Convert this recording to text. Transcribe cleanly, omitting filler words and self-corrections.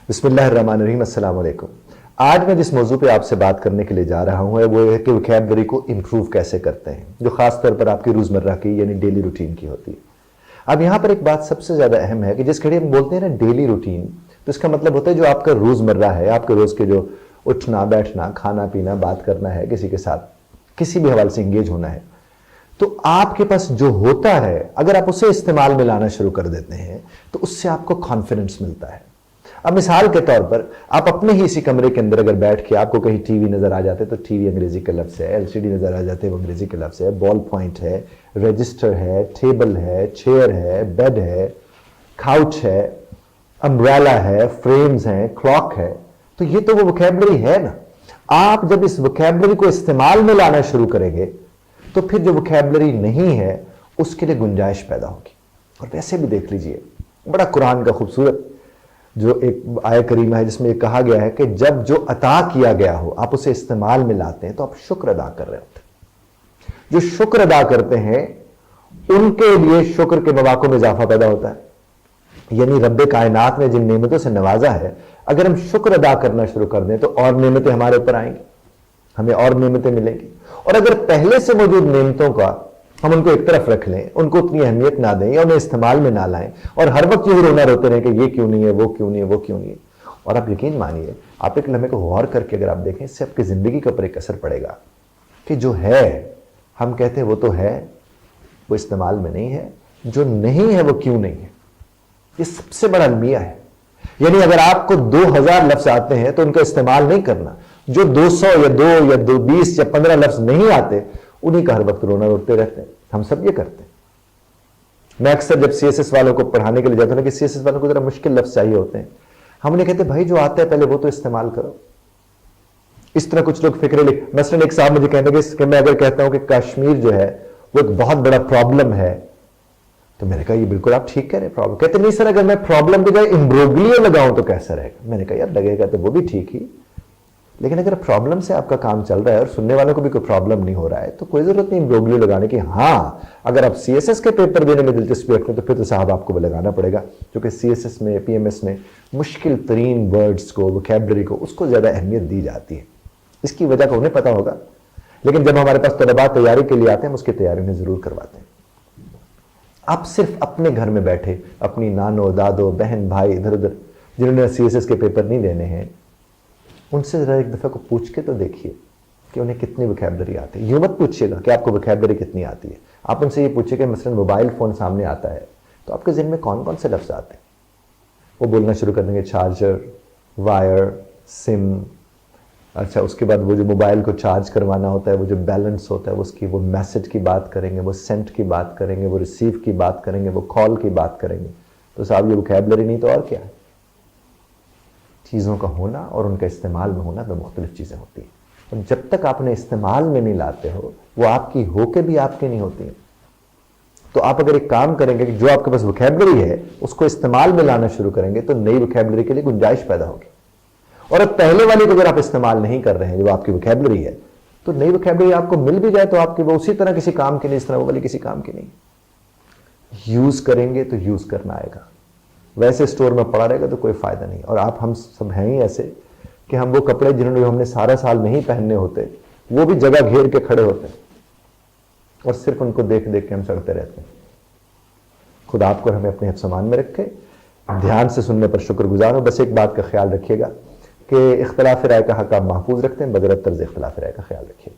بسم اللہ الرحمن الرحیم، السلام علیکم۔ آج میں جس موضوع پہ آپ سے بات کرنے کے لیے جا رہا ہوں وہ ہے کہ ووکیبلری کو امپروو کیسے کرتے ہیں، جو خاص طور پر آپ کی روزمرہ کی یعنی ڈیلی روٹین کی ہوتی ہے۔ اب یہاں پر ایک بات سب سے زیادہ اہم ہے کہ جس گھڑی ہم بولتے ہیں نا ڈیلی روٹین، تو اس کا مطلب ہوتا ہے جو آپ کا روزمرہ ہے، آپ کے روز کے جو اٹھنا بیٹھنا کھانا پینا بات کرنا ہے، کسی کے ساتھ کسی بھی حوالے سے انگیج ہونا ہے، تو آپ کے پاس جو ہوتا ہے اگر آپ اسے استعمال میں لانا شروع کر دیتے ہیں تو اس سے آپ کو کانفیڈنس ملتا ہے۔ اب مثال کے طور پر آپ اپنے ہی اسی کمرے کے اندر اگر بیٹھ کے آپ کو کہیں ٹی وی نظر آ جاتے تو ٹی وی انگریزی کا لفظ ہے، ایل سی ڈی نظر آ جاتے وہ انگریزی کا لفظ ہے، بال پوائنٹ ہے، رجسٹر ہے، ٹیبل ہے، چیئر ہے، بیڈ ہے، کاؤچ ہے، امبریلا ہے، فریمز ہیں، کلاک ہے، تو یہ تو وہ ووکیبلری ہے نا۔ آپ جب اس ووکیبلری کو استعمال میں لانا شروع کریں گے تو پھر جو ووکیبلری نہیں ہے اس کے لیے گنجائش پیدا ہوگی۔ اور ویسے بھی دیکھ لیجئے بڑا قرآن کا خوبصورت جو ایک آیت کریمہ ہے جس میں یہ کہا گیا ہے کہ جب جو عطا کیا گیا ہو آپ اسے استعمال میں لاتے ہیں تو آپ شکر ادا کر رہے ہوتے ہیں۔ جو شکر ادا کرتے ہیں ان کے لیے شکر کے مواقع میں اضافہ پیدا ہوتا ہے، یعنی رب کائنات نے جن نعمتوں سے نوازا ہے اگر ہم شکر ادا کرنا شروع کر دیں تو اور نعمتیں ہمارے اوپر آئیں گی، ہمیں اور نعمتیں ملیں گی۔ اور اگر پہلے سے موجود نعمتوں کا ہم ان کو ایک طرف رکھ لیں، ان کو اتنی اہمیت نہ دیں یا انہیں استعمال میں نہ لائیں اور ہر وقت یہ رونا روتے رہیں کہ یہ کیوں نہیں ہے، وہ کیوں نہیں ہے، وہ کیوں نہیں ہے، اور آپ یقین مانیے آپ ایک لمحے کو غور کر کے اگر آپ دیکھیں اس سے آپ کی زندگی کے اوپر ایک اثر پڑے گا کہ جو ہے ہم کہتے ہیں وہ تو ہے، وہ استعمال میں نہیں ہے، جو نہیں ہے وہ کیوں نہیں ہے۔ یہ سب سے بڑا المیہ ہے۔ یعنی اگر آپ کو 2000 لفظ آتے ہیں تو ان کا استعمال نہیں کرنا، جو 200 یا 2 یا 20 یا 15 لفظ نہیں آتے انہیں کا ہر وقت رونا روتے رہتے ہیں۔ ہم سب یہ کرتے ہیں۔ میں اکثر جب سی ایس ایس والوں کو پڑھانے کے لیے جاتا ہوں کہ سی ایس ایس والوں کو ذرا مشکل لفظ چاہیے ہوتے ہیں، ہم انہیں کہتے ہیں بھائی جو آتا ہے پہلے وہ تو استعمال کرو۔ اس طرح کچھ لوگ فکرے مثلا ایک صاحب مجھے کہتے ہیں کہ میں اگر کہتا ہوں کہ کشمیر جو ہے وہ ایک بہت بڑا پرابلم ہے تو میں نے کہا یہ بالکل آپ ٹھیک کہہ رہے ہیں پرابلم، کہتے نہیں سر اگر میں پرابلم کی جگہ امبروگلیو لگاؤں تو کیسا رہے گا؟ میں نے کہا یار لگے گا تو وہ بھی ٹھیک ہی، لیکن اگر پرابلم سے آپ کا کام چل رہا ہے اور سننے والوں کو بھی کوئی پرابلم نہیں ہو رہا ہے تو کوئی ضرورت نہیں امبروگلیو لگانے کی۔ ہاں اگر آپ سی ایس ایس کے پیپر دینے میں دلچسپی رکھتے ہیں تو پھر تو صاحب آپ کو وہ لگانا پڑے گا، کیونکہ سی ایس ایس میں پی ایم ایس میں مشکل ترین ورڈز کو ووکیبلری کو اس کو زیادہ اہمیت دی جاتی ہے۔ اس کی وجہ کا انہیں پتا ہوگا، لیکن جب ہمارے پاس طلباء تیاری کے لیے آتے ہیں ہم اس کی تیاری میں ضرور کرواتے ہیں۔ آپ صرف اپنے گھر میں بیٹھے اپنی نانو دادو بہن بھائی ادھر ادھر جنہوں نے سی ایس ایس کے پیپر نہیں دینے ہیں ان سے ذرا ایک دفعہ کو پوچھ کے تو دیکھیے کہ انہیں کتنی ووکیبلری آتی ہے۔ یوں مت پوچھیے گا کہ آپ کو ووکیبلری کتنی آتی ہے، آپ ان سے یہ پوچھیں کہ مثلا موبائل فون سامنے آتا ہے تو آپ کے ذہن میں کون کون سے لفظ آتے ہیں؟ وہ بولنا شروع کر دیں گے چارجر، وائر، سم، اچھا اس کے بعد وہ جو موبائل کو چارج کروانا ہوتا ہے وہ جو بیلنس ہوتا ہے اس کی وہ میسج کی بات کریں گے، وہ سینٹ کی بات کریں گے، وہ ریسیو کی بات کریں گے، وہ کال کی بات کریں گے۔ تو صاحب یہ ووکیبلری نہیں تو اور کیا ہے؟ چیزوں کا ہونا اور ان کا استعمال میں ہونا دو مختلف چیزیں ہوتی ہیں، اور جب تک آپ انہیں استعمال میں نہیں لاتے ہو وہ آپ کی ہو کے بھی آپ کی نہیں ہوتی ہیں۔ تو آپ اگر ایک کام کریں گے کہ جو آپ کے پاس ووکیبلری ہے اس کو استعمال میں لانا شروع کریں گے تو نئی ووکیبلری کے لیے گنجائش پیدا ہوگی۔ اور اب پہلے والی کو اگر آپ استعمال نہیں کر رہے ہیں جو آپ کی ووکیبلری ہے تو نئی ووکیبلری آپ کو مل بھی جائے تو آپ کی وہ اسی طرح کسی کام کی نہیں، اس طرح وہ والی کسی کام کی نہیں۔ یوز کریں گے تو یوز کرنا آئے گا، ویسے اسٹور میں پڑا رہے گا تو کوئی فائدہ نہیں۔ اور آپ ہم سب ہیں ہی ایسے کہ ہم وہ کپڑے جنہوں نے ہم نے سارا سال نہیں پہننے ہوتے وہ بھی جگہ گھیر کے کھڑے ہوتے ہیں اور صرف ان کو دیکھ دیکھ کے ہم سڑتے رہتے ہیں۔ خدا آپ کو ہمیں اپنے حفظ امان میں رکھے، دھیان سے سننے پر شکر گزار ہوں۔ بس ایک بات کا خیال رکھیے گا کہ اختلاف رائے کا حق آپ محفوظ رکھتے ہیں، بغیر طرز اختلاف رائے کا خیال رکھیے گا۔